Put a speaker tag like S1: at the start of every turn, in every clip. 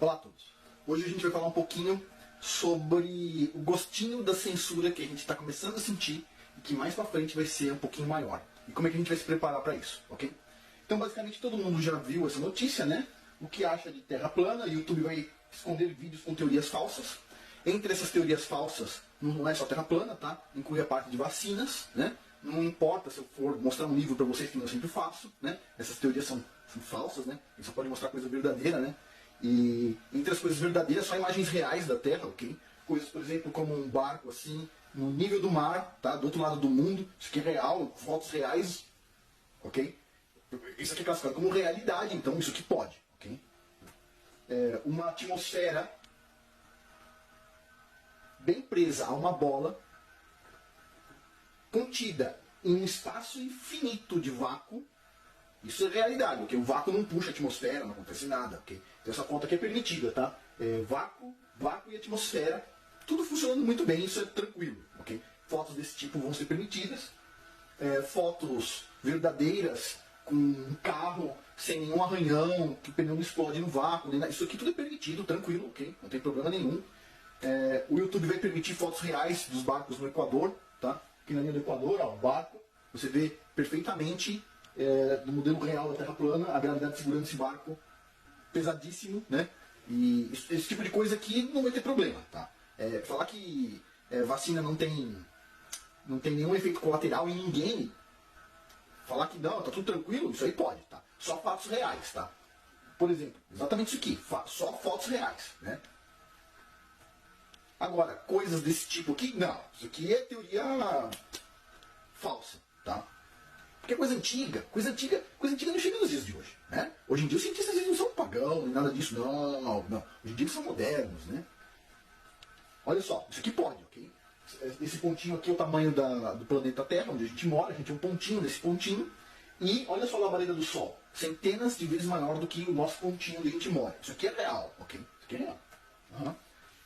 S1: Olá a todos. Hoje a gente vai falar um pouquinho sobre o gostinho da censura que a gente está começando a sentir e que mais pra frente vai ser um pouquinho maior. E como é que a gente vai se preparar para isso, ok? Então basicamente todo mundo já viu essa notícia, né? O que acha de terra plana, e o YouTube vai esconder vídeos com teorias falsas. Entre essas teorias falsas, não é só terra plana, tá? Inclui a parte de vacinas, né? Não importa se eu for mostrar um livro para vocês, que eu sempre faço, né? Essas teorias são falsas, né? A gente só pode mostrar coisa verdadeira, né? E entre as coisas verdadeiras, só imagens reais da Terra, ok? Coisas, por exemplo, como um barco assim, no nível do mar, tá? Do outro lado do mundo, isso aqui é real, fotos reais, ok? Isso aqui é classificado como realidade, então isso aqui pode, ok? Uma atmosfera bem presa a uma bola, contida em um espaço infinito de vácuo. Isso é realidade, ok? O vácuo não puxa a atmosfera, não acontece nada, ok? Então essa conta aqui é permitida, tá? Vácuo e atmosfera, tudo funcionando muito bem, isso é tranquilo, ok? Fotos desse tipo vão ser permitidas. Fotos verdadeiras, com um carro sem nenhum arranhão, que o pneu não explode no vácuo, isso aqui tudo é permitido, tranquilo, ok? Não tem problema nenhum. O YouTube vai permitir fotos reais dos barcos no Equador, tá? Aqui na linha do Equador, ó, o barco, você vê perfeitamente do modelo real da Terra plana, a gravidade segurando esse barco pesadíssimo, né? E esse tipo de coisa aqui não vai ter problema, tá? Falar que vacina não tem nenhum efeito colateral em ninguém, falar que não, tá tudo tranquilo, isso aí pode, tá? Só fatos reais, tá? Por exemplo, exatamente isso aqui, só fotos reais, né? Agora, coisas desse tipo aqui, não, isso aqui é teoria falsa, tá? Porque é coisa antiga não chega nos dias de hoje, né? Hoje em dia os cientistas eles não são pagão, nem nada disso, não. Hoje em dia eles são modernos, né? Olha só, isso aqui pode, ok? Esse pontinho aqui é o tamanho do planeta Terra, onde a gente mora, a gente é um pontinho nesse pontinho. E olha só a labareda do Sol, centenas de vezes maior do que o nosso pontinho onde a gente mora. Isso aqui é real, ok? Isso aqui é real. Uhum.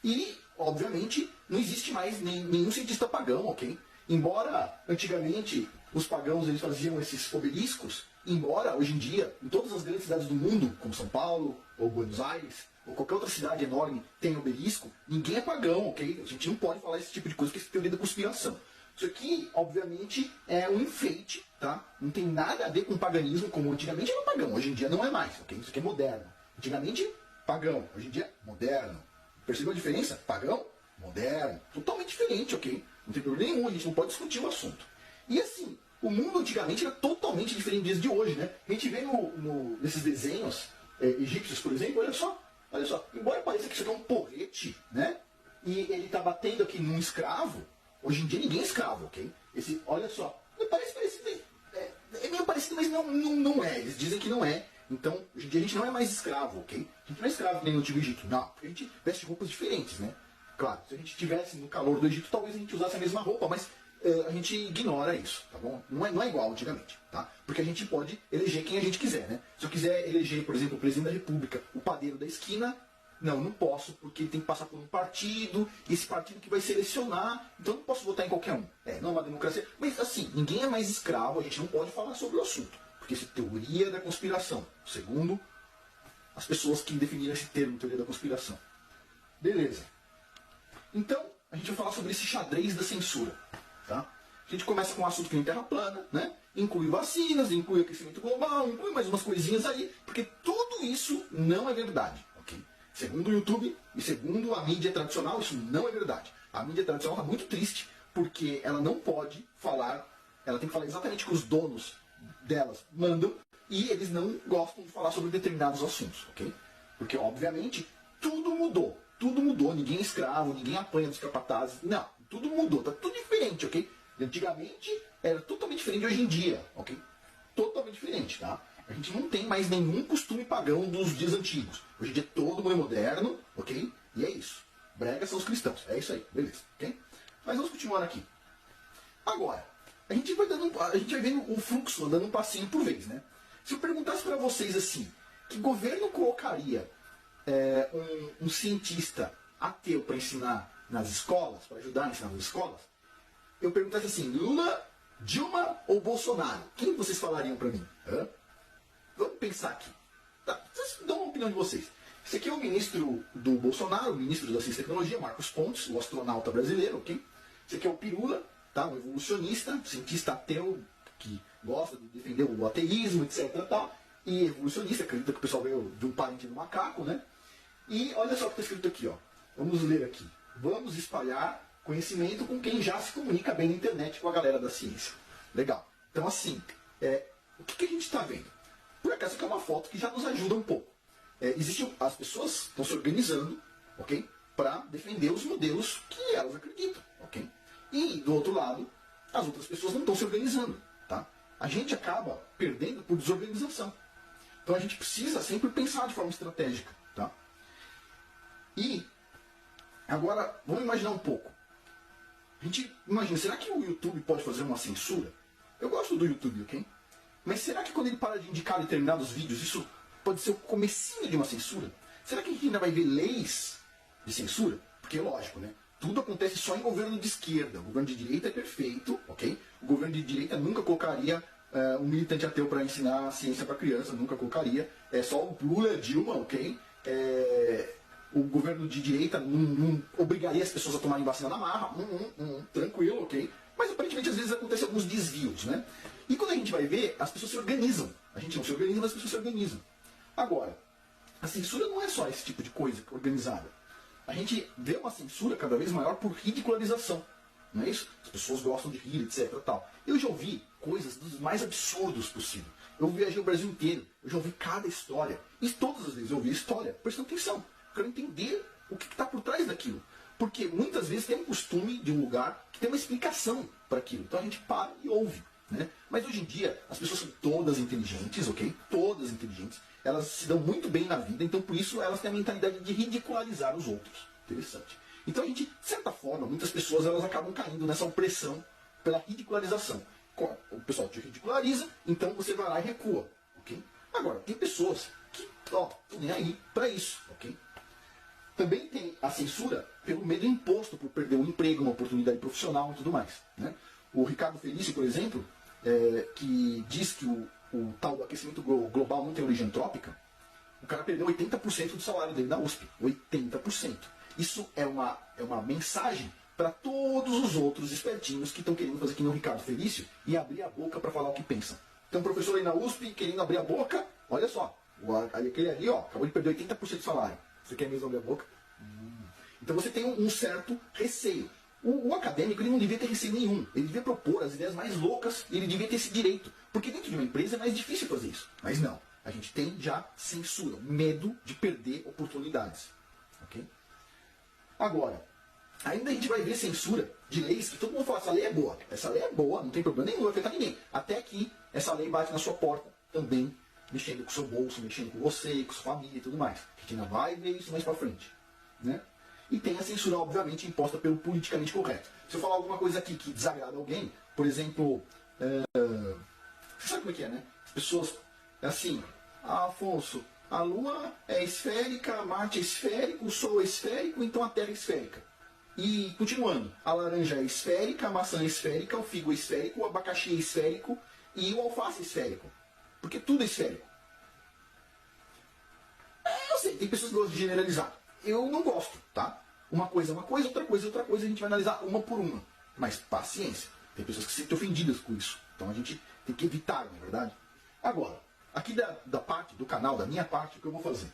S1: E, obviamente, não existe mais nenhum cientista pagão, ok? Embora, antigamente, os pagãos eles faziam esses obeliscos, embora, hoje em dia, em todas as grandes cidades do mundo, como São Paulo, ou Buenos Aires, ou qualquer outra cidade enorme tenha obelisco, ninguém é pagão, ok? A gente não pode falar esse tipo de coisa, porque é teoria da conspiração. Isso aqui, obviamente, é um enfeite, tá? Não tem nada a ver com paganismo, como antigamente era pagão, hoje em dia não é mais, ok? Isso aqui é moderno. Antigamente, pagão, hoje em dia, moderno. Percebeu a diferença? Pagão, moderno, totalmente diferente, ok? Não tem problema nenhum, a gente não pode discutir o assunto. E assim, o mundo antigamente era totalmente diferente dos dias de hoje, né? A gente vê nesses desenhos egípcios, por exemplo, olha só, embora pareça que isso aqui é um porrete, né? E ele está batendo aqui num escravo, hoje em dia ninguém é escravo, ok? Olha só, é meio parecido, mas não é, eles dizem que não é. Então, hoje em dia a gente não é mais escravo, ok? A gente não é escravo nem no Antigo Egito, não, porque a gente veste roupas diferentes, né? Claro, se a gente estivesse no calor do Egito, talvez a gente usasse a mesma roupa, mas a gente ignora isso, tá bom? Não é igual antigamente, tá? Porque a gente pode eleger quem a gente quiser, né? Se eu quiser eleger, por exemplo, o presidente da República, o padeiro da esquina, não posso, porque ele tem que passar por um partido, e esse partido que vai selecionar, então eu não posso votar em qualquer um. Não é uma democracia, mas assim, ninguém é mais escravo, a gente não pode falar sobre o assunto, porque isso é teoria da conspiração, segundo as pessoas que definiram esse termo, teoria da conspiração. Beleza. Então, a gente vai falar sobre esse xadrez da censura, tá? A gente começa com um assunto que tem terra plana, né? Inclui vacinas, inclui aquecimento global, inclui mais umas coisinhas aí, porque tudo isso não é verdade, ok? Segundo o YouTube e segundo a mídia tradicional, isso não é verdade. A mídia tradicional está muito triste, porque ela não pode falar, ela tem que falar exatamente o que os donos delas mandam, e eles não gostam de falar sobre determinados assuntos, ok? Porque, obviamente, tudo mudou, ninguém é escravo, ninguém apanha dos capatazes, não, tudo mudou, tá tudo diferente, ok? Antigamente era totalmente diferente de hoje em dia, ok? Totalmente diferente, tá? A gente não tem mais nenhum costume pagão dos dias antigos. Hoje em dia todo mundo é moderno, ok? E é isso. Brega são os cristãos, é isso aí, beleza, ok? Mas vamos continuar aqui. Agora, a gente vai vendo o fluxo, dando um passinho por vez, né? Se eu perguntasse para vocês assim, que governo colocaria um cientista ateu para ensinar nas escolas, para ajudar a ensinar nas escolas, eu perguntasse assim, Lula, Dilma ou Bolsonaro? Quem vocês falariam para mim? Vamos pensar aqui. Tá, vocês dão uma opinião de vocês. Esse aqui é o ministro do Bolsonaro, o ministro da Ciência e Tecnologia, Marcos Pontes, o astronauta brasileiro, ok? Esse aqui é o Pirula, tá? Um evolucionista, cientista ateu, que gosta de defender o ateísmo, etc. Tal, e evolucionista, acredita que o pessoal veio de um parente do macaco, né? E olha só o que está escrito aqui, ó. Vamos ler aqui. Vamos espalhar conhecimento com quem já se comunica bem na internet com a galera da ciência. Legal. Então, assim, o que a gente está vendo? Por acaso, aqui é uma foto que já nos ajuda um pouco. As pessoas estão se organizando, ok? Para defender os modelos que elas acreditam, ok? E, do outro lado, as outras pessoas não estão se organizando, tá? A gente acaba perdendo por desorganização. Então, a gente precisa sempre pensar de forma estratégica, tá? E, agora, vamos imaginar um pouco. A gente imagina, será que o YouTube pode fazer uma censura? Eu gosto do YouTube, ok? Mas será que quando ele para de indicar determinados vídeos, isso pode ser o comecinho de uma censura? Será que a gente ainda vai ver leis de censura? Porque, lógico, né? Tudo acontece só em governo de esquerda. O governo de direita é perfeito, ok? O governo de direita nunca colocaria um militante ateu para ensinar ciência para criança, nunca colocaria. É só o Lula e a Dilma, ok? O governo de direita não obrigaria as pessoas a tomarem vacina na marra, tranquilo, ok? Mas aparentemente às vezes acontecem alguns desvios, né? E quando a gente vai ver, as pessoas se organizam. A gente não se organiza, mas as pessoas se organizam. Agora, a censura não é só esse tipo de coisa organizada. A gente vê uma censura cada vez maior por ridicularização. Não é isso? As pessoas gostam de rir, etc. Tal. Eu já ouvi coisas dos mais absurdos possível. Eu viajei o Brasil inteiro. Eu já ouvi cada história. E todas as vezes eu ouvi a história prestando atenção. Eu quero entender o que está por trás daquilo. Porque muitas vezes tem um costume de um lugar que tem uma explicação para aquilo. Então a gente para e ouve. Né? Mas hoje em dia as pessoas são todas inteligentes, ok? Todas inteligentes. Elas se dão muito bem na vida, então por isso elas têm a mentalidade de ridicularizar os outros. Interessante. Então a gente, de certa forma, muitas pessoas elas acabam caindo nessa opressão pela ridicularização. O pessoal te ridiculariza, então você vai lá e recua. Ok? Agora, tem pessoas que estão nem aí para isso. Ok? Também tem a censura pelo medo imposto por perder um emprego, uma oportunidade profissional e tudo mais. Né? O Ricardo Felício, por exemplo, que diz que o tal do aquecimento global não tem origem antrópica, o cara perdeu 80% do salário dele na USP. 80%. Isso é uma mensagem para todos os outros espertinhos que estão querendo fazer que nem o Ricardo Felício e abrir a boca para falar o que pensam. Então, o professor aí na USP querendo abrir a boca, olha só, aquele ali ó, acabou de perder 80% do salário. Você quer mesmo abrir a boca? Então você tem um certo receio. O acadêmico ele não devia ter receio nenhum. Ele devia propor as ideias mais loucas e ele devia ter esse direito. Porque dentro de uma empresa é mais difícil fazer isso. Mas não. A gente tem já censura, medo de perder oportunidades. Ok? Agora, ainda a gente vai ver censura de leis que todo mundo fala, essa lei é boa. Essa lei é boa, não tem problema nenhum, não vai afetar ninguém. Até que essa lei bate na sua porta também, mexendo com o seu bolso, mexendo com você, com sua família e tudo mais. A gente ainda vai ver isso mais pra frente. Né? E tem a censura, obviamente, imposta pelo politicamente correto. Se eu falar alguma coisa aqui que desagrada alguém, por exemplo, você sabe como é que é, né? As pessoas, assim, Afonso, a Lua é esférica, Marte é esférico, o Sol é esférico, então a Terra é esférica. E, continuando, a laranja é esférica, a maçã é esférica, o figo é esférico, o abacaxi é esférico e o alface é esférico. Porque tudo é esférico. Eu sei, tem pessoas que gostam de generalizar. Eu não gosto, tá? Uma coisa é uma coisa, outra coisa é outra coisa, a gente vai analisar uma por uma. Mas paciência. Tem pessoas que se sentem ofendidas com isso. Então a gente tem que evitar, não é verdade? Agora, aqui da parte do canal, da minha parte, o que eu vou fazer?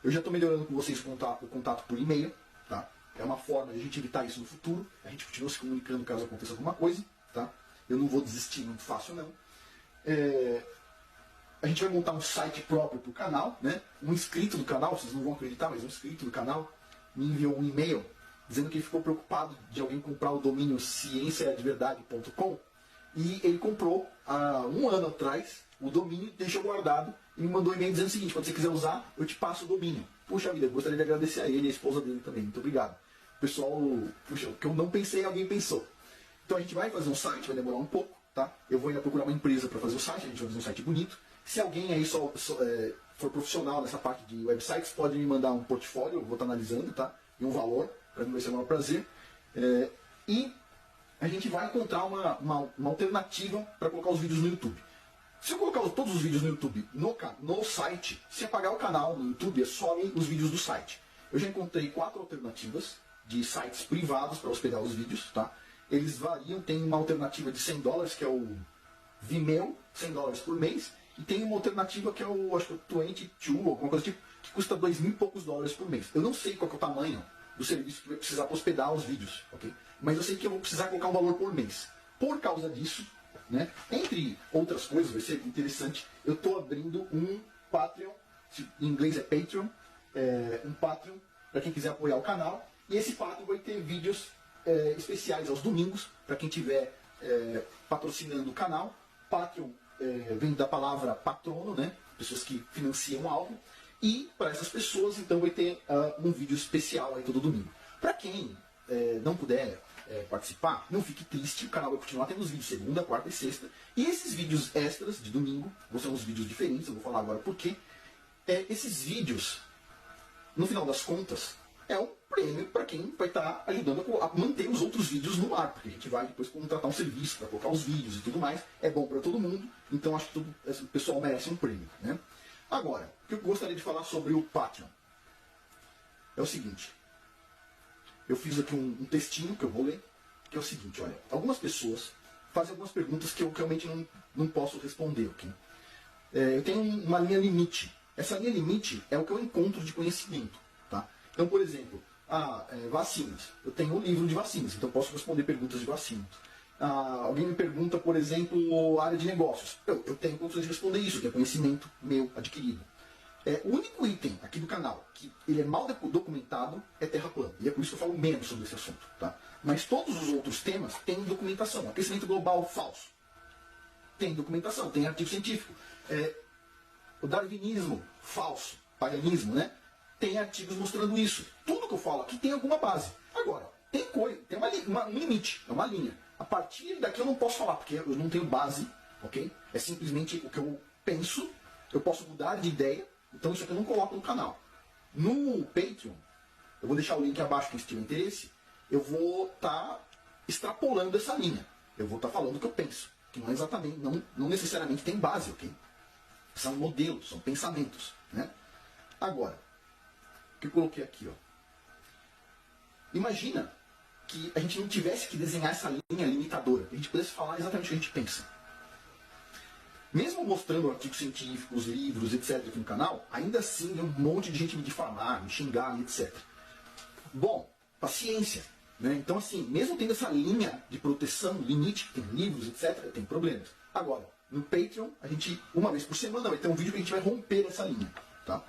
S1: Eu já estou melhorando com vocês o contato por e-mail, tá? É uma forma de a gente evitar isso no futuro. A gente continua se comunicando caso aconteça alguma coisa, tá? Eu não vou desistir muito fácil, não. A gente vai montar um site próprio para o canal, né? Um inscrito do canal, vocês não vão acreditar, mas um inscrito do canal me enviou um e-mail dizendo que ele ficou preocupado de alguém comprar o domínio cienciadeverdade.com e ele comprou há um ano atrás o domínio, deixou guardado e me mandou um e-mail dizendo o seguinte: quando você quiser usar, eu te passo o domínio. Puxa vida, eu gostaria de agradecer a ele e a esposa dele também. Muito obrigado. Pessoal, puxa, o que eu não pensei, alguém pensou. Então a gente vai fazer um site, vai demorar um pouco, tá? Eu vou ainda procurar uma empresa para fazer o site, a gente vai fazer um site bonito. Se alguém aí for profissional nessa parte de websites, pode me mandar um portfólio, eu vou estar analisando, tá? E um valor, para mim vai ser o maior prazer. E a gente vai encontrar uma alternativa para colocar os vídeos no YouTube. Se eu colocar todos os vídeos no YouTube no site, se apagar o canal no YouTube, some os vídeos do site. Eu já encontrei 4 alternativas de sites privados para hospedar os vídeos, tá? Eles variam, tem uma alternativa de $100, que é o Vimeo, $100 por mês, e tem uma alternativa que é o, acho que é o 22, alguma coisa tipo, que custa $2.000 e poucos por mês. Eu não sei qual que é o tamanho do serviço que vai precisar para hospedar os vídeos, ok? Mas eu sei que eu vou precisar colocar um valor por mês. Por causa disso, né, entre outras coisas, vai ser interessante, eu estou abrindo um Patreon, em inglês é Patreon, um Patreon para quem quiser apoiar o canal, e esse Patreon vai ter vídeos especiais aos domingos, para quem estiver patrocinando o canal. Patreon vem da palavra patrono, né, pessoas que financiam algo, e para essas pessoas então vai ter um vídeo especial aí todo domingo. Para quem não puder participar, não fique triste, o canal vai continuar tendo os vídeos segunda, quarta e sexta, e esses vídeos extras de domingo vão ser uns vídeos diferentes, eu vou falar agora por quê. Esses vídeos, no final das contas, é um prêmio para quem vai estar ajudando a manter os outros vídeos no ar, porque a gente vai depois contratar um serviço para colocar os vídeos e tudo mais, é bom para todo mundo, então acho que o pessoal merece um prêmio, né? Agora, o que eu gostaria de falar sobre o Patreon é o seguinte. Eu fiz aqui um textinho que eu vou ler, que é o seguinte, olha, algumas pessoas fazem algumas perguntas que eu realmente não posso responder, ok? Eu tenho uma linha limite. Essa linha limite é o que eu encontro de conhecimento, tá? Então, por exemplo, vacinas. Eu tenho um livro de vacinas, então eu posso responder perguntas de vacinas. Alguém me pergunta, por exemplo, área de negócios. Eu tenho condições de responder isso, que é conhecimento meu adquirido. O único item aqui do canal que ele é mal documentado é terra plana. E é por isso que eu falo menos sobre esse assunto. Tá? Mas todos os outros temas têm documentação. Aquecimento global, falso. Tem documentação, tem artigo científico. O darwinismo, falso. Paganismo, né? Tem artigos mostrando isso. Tudo que eu falo aqui tem alguma base. Agora, tem um limite, é uma linha. A partir daqui eu não posso falar, porque eu não tenho base, ok? É simplesmente o que eu penso, eu posso mudar de ideia, então isso aqui eu não coloco no canal. No Patreon, eu vou deixar o link abaixo, quem tiver interesse, eu vou estar extrapolando essa linha. Eu vou estar falando o que eu penso, que não é exatamente, não necessariamente tem base, ok? São modelos, são pensamentos, né? Agora, o que eu coloquei aqui, ó. Imagina que a gente não tivesse que desenhar essa linha limitadora, que a gente pudesse falar exatamente o que a gente pensa. Mesmo mostrando artigos científicos, livros, etc. aqui no canal, ainda assim tem um monte de gente me difamar, me xingar, etc. Bom, paciência. Né? Então, assim, mesmo tendo essa linha de proteção, limite, tem livros, etc., tem problemas. Agora, no Patreon, a gente, uma vez por semana, vai ter um vídeo que a gente vai romper essa linha. Tá?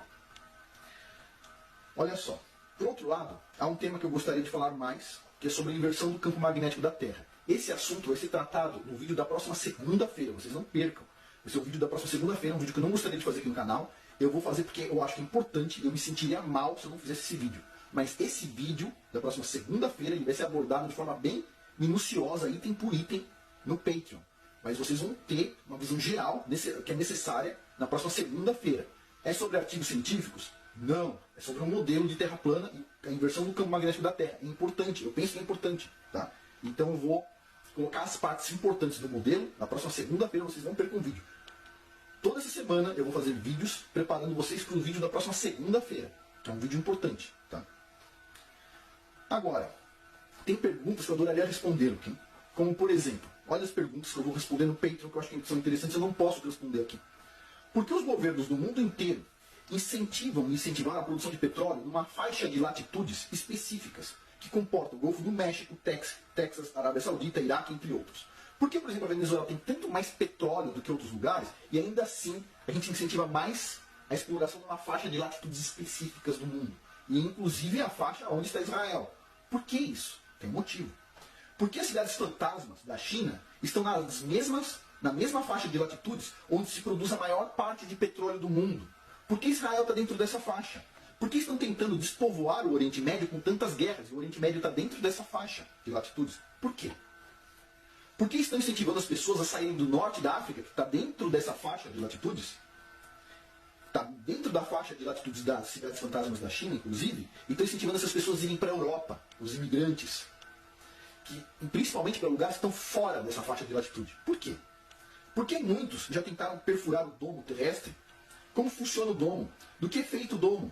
S1: Olha só. Por outro lado, há um tema que eu gostaria de falar mais, que é sobre a inversão do campo magnético da Terra. Esse assunto vai ser tratado no vídeo da próxima segunda-feira, vocês não percam. Esse é o vídeo da próxima segunda-feira, um vídeo que eu não gostaria de fazer aqui no canal. Eu vou fazer porque eu acho que é importante, eu me sentiria mal se eu não fizesse esse vídeo. Mas esse vídeo da próxima segunda-feira, ele vai ser abordado de forma bem minuciosa, item por item, no Patreon. Mas vocês vão ter uma visão geral, que é necessária, na próxima segunda-feira. É sobre artigos científicos? Não. É sobre um modelo de terra plana e a inversão do campo magnético da Terra. É importante, eu penso que é importante. Tá? Então eu vou colocar as partes importantes do modelo. Na próxima segunda-feira vocês não percam um vídeo. Toda essa semana eu vou fazer vídeos preparando vocês para o vídeo da próxima segunda-feira. Que é um vídeo importante. Tá? Agora, tem perguntas que eu adoraria responder aqui. Como por exemplo, olha as perguntas que eu vou responder no Patreon, que eu acho que são interessantes, eu não posso responder aqui. Por que os governos do mundo inteiro incentivaram a produção de petróleo numa faixa de latitudes específicas, que comporta o Golfo do México, Texas, Arábia Saudita, Iraque, entre outros? Por que, por exemplo, a Venezuela tem tanto mais petróleo do que outros lugares e ainda assim a gente incentiva mais a exploração de uma faixa de latitudes específicas do mundo? E inclusive a faixa onde está Israel. Por que isso? Tem motivo. Por que as cidades fantasmas da China estão na mesma faixa de latitudes onde se produz a maior parte de petróleo do mundo? Por que Israel está dentro dessa faixa? Por que estão tentando despovoar o Oriente Médio com tantas guerras e o Oriente Médio está dentro dessa faixa de latitudes? Por quê? Por que estão incentivando as pessoas a saírem do norte da África, que está dentro dessa faixa de latitudes? Está dentro da faixa de latitudes das cidades fantasmas da China, inclusive, e estão incentivando essas pessoas a irem para a Europa, os imigrantes, principalmente para lugares que estão fora dessa faixa de latitude. Por quê? Porque muitos já tentaram perfurar o domo terrestre. Como funciona o domo? Do que é feito o domo?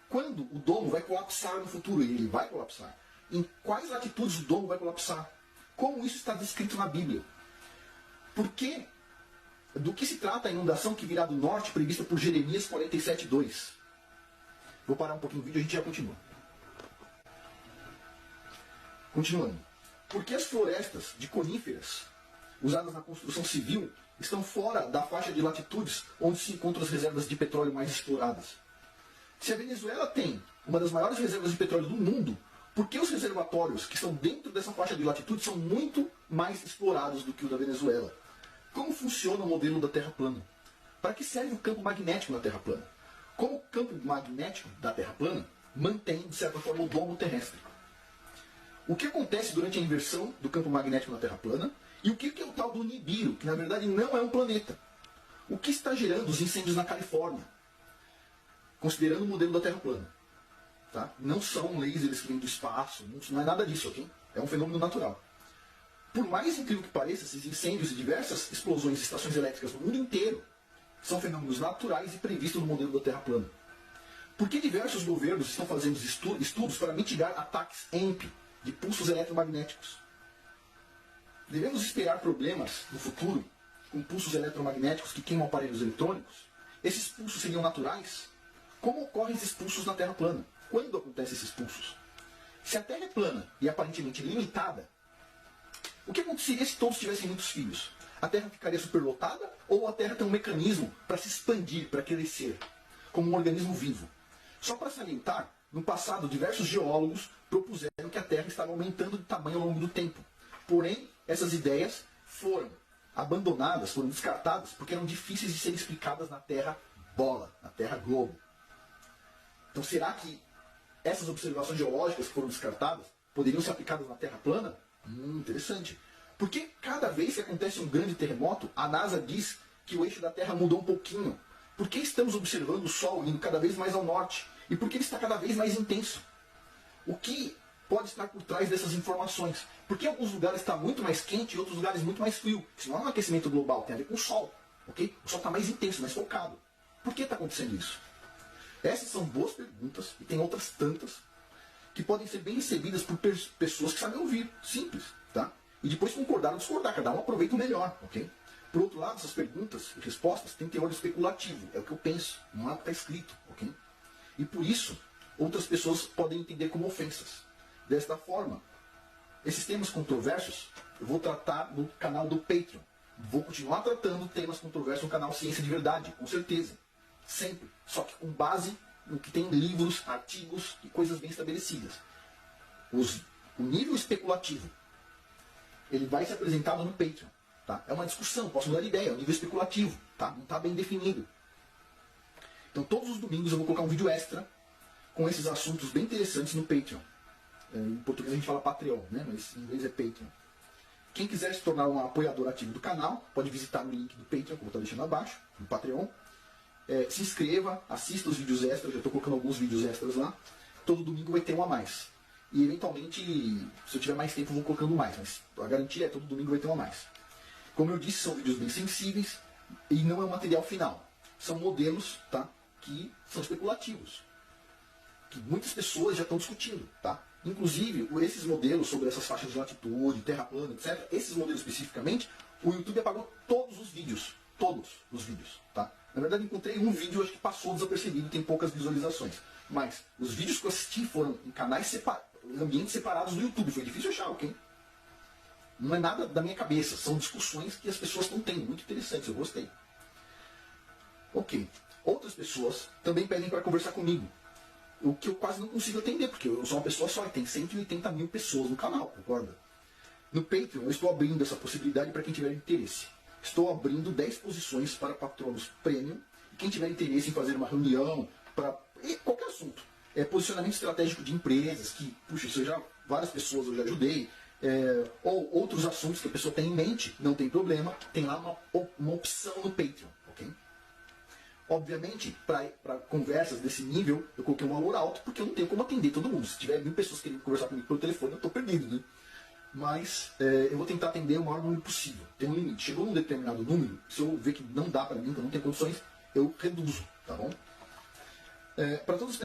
S1: Quando o domo vai colapsar no futuro? E ele vai colapsar. Em quais latitudes o domo vai colapsar? Como isso está descrito na Bíblia? Por quê? Do que se trata a inundação que virá do norte prevista por Jeremias 47:2? Vou parar um pouquinho o vídeo e a gente já continua. Continuando. Por que as florestas de coníferas usadas na construção civil estão fora da faixa de latitudes onde se encontram as reservas de petróleo mais exploradas? Se a Venezuela tem uma das maiores reservas de petróleo do mundo, por que os reservatórios que estão dentro dessa faixa de latitude são muito mais explorados do que o da Venezuela? Como funciona o modelo da Terra plana? Para que serve o campo magnético na Terra plana? Como o campo magnético da Terra plana mantém, de certa forma, o domo terrestre? O que acontece durante a inversão do campo magnético na Terra plana? E o que é o tal do Nibiru, que na verdade não é um planeta? O que está gerando os incêndios na Califórnia? Considerando o modelo da Terra plana. Tá? Não são lasers que vêm do espaço, não é nada disso, ok? É um fenômeno natural. Por mais incrível que pareça, esses incêndios e diversas explosões de estações elétricas no mundo inteiro são fenômenos naturais e previstos no modelo da Terra plana. Por que diversos governos estão fazendo estudos para mitigar ataques EMP, de pulsos eletromagnéticos? Devemos esperar problemas no futuro com pulsos eletromagnéticos que queimam aparelhos eletrônicos? Esses pulsos seriam naturais? Como ocorrem esses pulsos na Terra plana? Quando acontecem esses pulsos? Se a Terra é plana e aparentemente limitada, o que aconteceria se todos tivessem muitos filhos? A Terra ficaria superlotada ou a Terra tem um mecanismo para se expandir, para crescer, como um organismo vivo? Só para salientar, no passado diversos geólogos propuseram que a Terra estava aumentando de tamanho ao longo do tempo. Porém, essas ideias foram abandonadas, foram descartadas, porque eram difíceis de serem explicadas na Terra bola, na Terra globo. Então será que essas observações geológicas que foram descartadas poderiam ser aplicadas na Terra plana? Interessante. Porque cada vez que acontece um grande terremoto, a NASA diz que o eixo da Terra mudou um pouquinho. Por que estamos observando o Sol indo cada vez mais ao norte? E por que ele está cada vez mais intenso? O que pode estar por trás dessas informações? Por que alguns lugares está muito mais quente e outros lugares muito mais frio? Isso não é um aquecimento global, tem a ver com o Sol. Okay? O Sol está mais intenso, mais focado. Por que está acontecendo isso? Essas são boas perguntas e tem outras tantas que podem ser bem recebidas por pessoas que sabem ouvir. Simples. Tá? E depois concordar ou discordar. Cada um aproveita o melhor. Okay? Por outro lado, essas perguntas e respostas têm teor especulativo. É o que eu penso. Não é o que está escrito. Okay? E por isso, outras pessoas podem entender como ofensas. Desta forma, esses temas controversos eu vou tratar no canal do Patreon. Vou continuar tratando temas controversos no canal Ciência de Verdade, com certeza. Sempre. Só que com base no que tem livros, artigos e coisas bem estabelecidas. O nível especulativo, ele vai ser apresentado no Patreon. Tá? É uma discussão, posso mudar de ideia, é um nível especulativo. Tá? Não está bem definido. Então todos os domingos eu vou colocar um vídeo extra com esses assuntos bem interessantes no Patreon. Em português a gente fala Patreon, né? Mas em inglês é Patreon. Quem quiser se tornar um apoiador ativo do canal, pode visitar o link do Patreon, que eu vou estar deixando abaixo, no Patreon. Se inscreva, assista os vídeos extras, eu estou colocando alguns vídeos extras lá. Todo domingo vai ter um a mais. E eventualmente, se eu tiver mais tempo, eu vou colocando mais. Mas a garantia é que todo domingo vai ter um a mais. Como eu disse, são vídeos bem sensíveis e não é um material final. São modelos, tá, que são especulativos. Que muitas pessoas já estão discutindo. Tá? Inclusive, esses modelos sobre essas faixas de latitude, terra plana, etc. Esses modelos especificamente, o YouTube apagou todos os vídeos. Todos os vídeos. Tá? Na verdade, encontrei um vídeo acho que passou desapercebido, tem poucas visualizações. Mas os vídeos que eu assisti foram em canais separados, ambientes separados do YouTube. Foi difícil achar, ok? Não é nada da minha cabeça, são discussões que as pessoas estão tendo, muito interessantes, eu gostei. Ok. Outras pessoas também pedem para conversar comigo. O que eu quase não consigo atender, porque eu sou uma pessoa só e tem 180 mil pessoas no canal, concorda? No Patreon eu estou abrindo essa possibilidade para quem tiver interesse. Estou abrindo 10 posições para patronos premium. E quem tiver interesse em fazer uma reunião para qualquer assunto. Posicionamento estratégico de empresas, que, puxa, isso já várias pessoas eu já ajudei. Ou outros assuntos que a pessoa tem em mente, não tem problema. Tem lá uma opção no Patreon. Okay? Obviamente, para conversas desse nível, eu coloquei um valor alto, porque eu não tenho como atender todo mundo. Se tiver 1000 pessoas querendo conversar comigo pelo telefone, eu estou perdido. Né? mas eu vou tentar atender o maior número possível. Tem um limite. Chegou num determinado número, se eu ver que não dá para mim, que eu não tenho condições, eu reduzo, tá bom? Para todas as